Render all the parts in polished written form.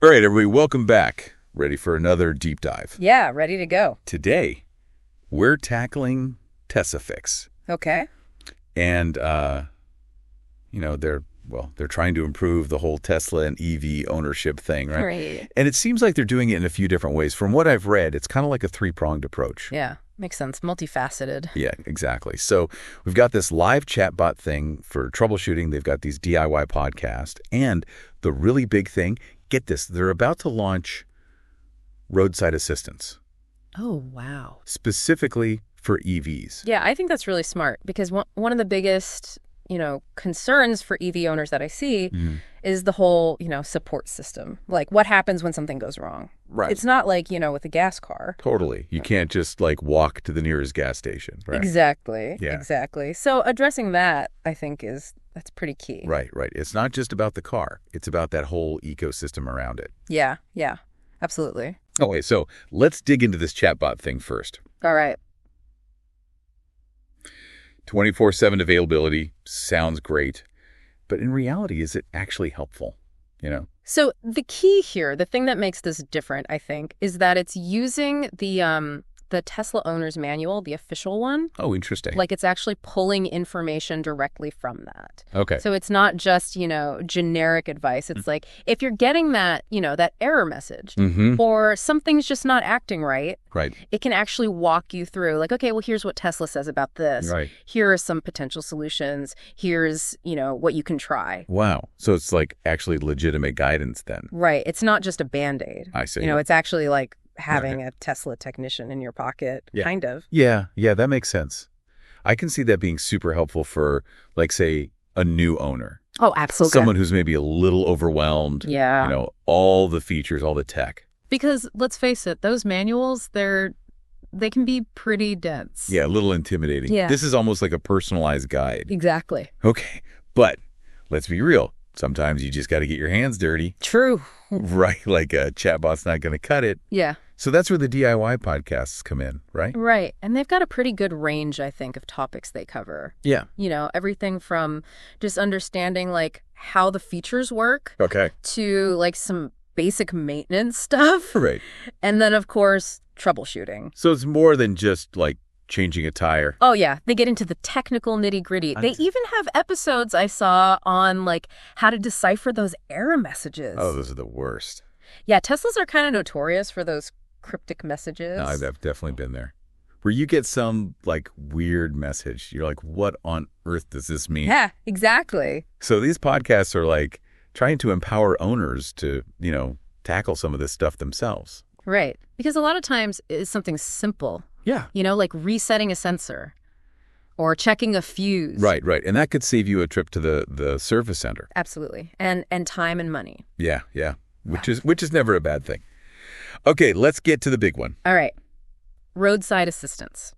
All right, everybody, welcome back. Ready for another deep dive. Yeah, ready to go. Today, we're tackling Tesifix. Okay. And, they're trying to improve the whole Tesla and EV ownership thing, right? Right. And it seems like they're doing it in a few different ways. From what I've read, it's kind of like a three-pronged approach. Yeah, makes sense. Multifaceted. Yeah, exactly. So we've got this live chatbot thing for troubleshooting. They've got these DIY podcasts. And the really big thing, get this, they're about to launch roadside assistance. Oh, wow. Specifically for EVs. Yeah, I think that's really smart because one of the biggest, concerns for EV owners that I see is the whole, support system. Like what happens when something goes wrong? Right. It's not like, with a gas car. Totally. You can't just walk to the nearest gas station. Right? Exactly. Yeah. Exactly. So addressing that, I think that's pretty key. Right. It's not just about the car. It's about that whole ecosystem around it. Yeah. Absolutely. Okay, so let's dig into this chatbot thing first. All right. 24/7 availability sounds great, but in reality, is it actually helpful? So the key here, the thing that makes this different, I think, is that it's using the Tesla owner's manual, the official one. Oh, interesting. Like it's actually pulling information directly from that. Okay. So it's not just, generic advice. It's like if you're getting that, that error message or something's just not acting right, it can actually walk you through like, okay, well, here's what Tesla says about this. Right. Here are some potential solutions. Here's, what you can try. Wow. So it's like actually legitimate guidance then. Right. It's not just a Band-Aid. I see. It's actually like having a Tesla technician in your pocket, kind of. Yeah, that makes sense. I can see that being super helpful for, like, say, a new owner. Oh, absolutely. Someone who's maybe a little overwhelmed. Yeah. All the features, all the tech. Because let's face it, those manuals, they can be pretty dense. Yeah, a little intimidating. Yeah. This is almost like a personalized guide. Exactly. Okay, but let's be real. Sometimes you just got to get your hands dirty. True. Right, like a chatbot's not going to cut it. Yeah. So that's where the DIY podcasts come in, right? Right. And they've got a pretty good range, I think, of topics they cover. Yeah. Everything from just understanding, like, how the features work. Okay. To, like, some basic maintenance stuff. Right. And then, of course, troubleshooting. So it's more than just, like, changing a tire. Oh, yeah. They get into the technical nitty-gritty. They even have episodes I saw on, like, how to decipher those error messages. Oh, those are the worst. Yeah, Teslas are kind of notorious for those cryptic messages. No, I've definitely been there. Where you get some, like, weird message. You're like, what on earth does this mean? Yeah, exactly. So these podcasts are, like, trying to empower owners to, tackle some of this stuff themselves. Right. Because a lot of times it's something simple. Yeah. Like resetting a sensor or checking a fuse. Right. And that could save you a trip to the service center. Absolutely. And time and money. Yeah. Which is never a bad thing. Okay, let's get to the big one. All right. Roadside assistance.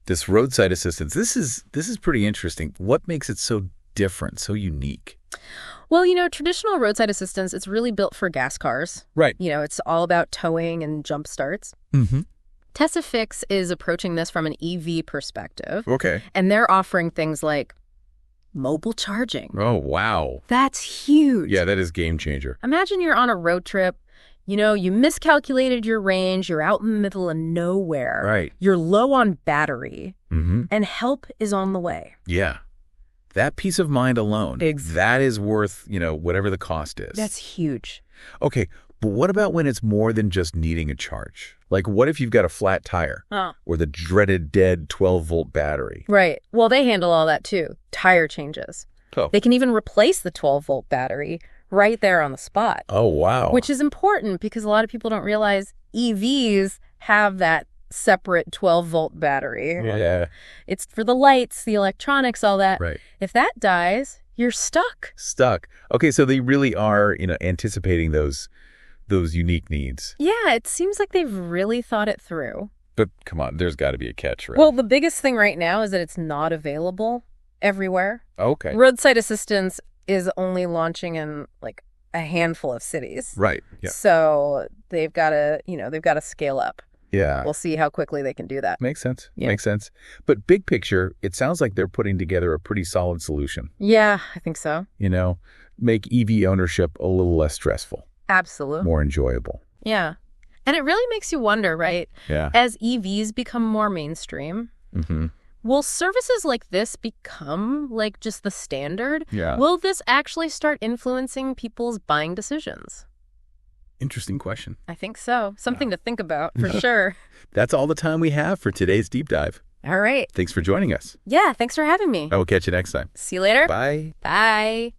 This roadside assistance, this is pretty interesting. What makes it so different, so unique? Well, traditional roadside assistance, it's really built for gas cars. Right. It's all about towing and jump starts. Mm-hmm. Tesifix is approaching this from an EV perspective. Okay. And they're offering things like mobile charging. Oh, wow. That's huge. Yeah, that is game changer. Imagine you're on a road trip. You miscalculated your range. You're out in the middle of nowhere. Right. You're low on battery. Mm-hmm. And help is on the way. Yeah. That peace of mind alone, that is worth, whatever the cost is. That's huge. Okay, but what about when it's more than just needing a charge? Like, what if you've got a flat tire or the dreaded dead 12-volt battery? Right. Well, they handle all that, too. Tire changes. Oh. They can even replace the 12-volt battery right there on the spot. Oh, wow. Which is important because a lot of people don't realize EVs have that separate 12-volt battery. Yeah. It's for the lights, the electronics, all that. Right. If that dies, you're stuck. Okay, so they really are, anticipating those unique needs. Yeah, it seems like they've really thought it through. But come on, there's got to be a catch, right? Well, the biggest thing right now is that it's not available everywhere. Okay. Roadside assistance is only launching in like a handful of cities. Right. Yeah. So they've got to scale up. Yeah. We'll see how quickly they can do that. Makes sense. Yeah. Makes sense. But big picture, it sounds like they're putting together a pretty solid solution. Yeah, I think so. Make EV ownership a little less stressful. Absolutely. more enjoyable. Yeah. And it really makes you wonder, right? Yeah. As EVs become more mainstream, will services like this become like just the standard? Yeah. Will this actually start influencing people's buying decisions? Interesting question. I think so. Something to think about, for sure. That's all the time we have for today's deep dive. All right. Thanks for joining us. Yeah, thanks for having me. I will catch you next time. See you later. Bye. Bye.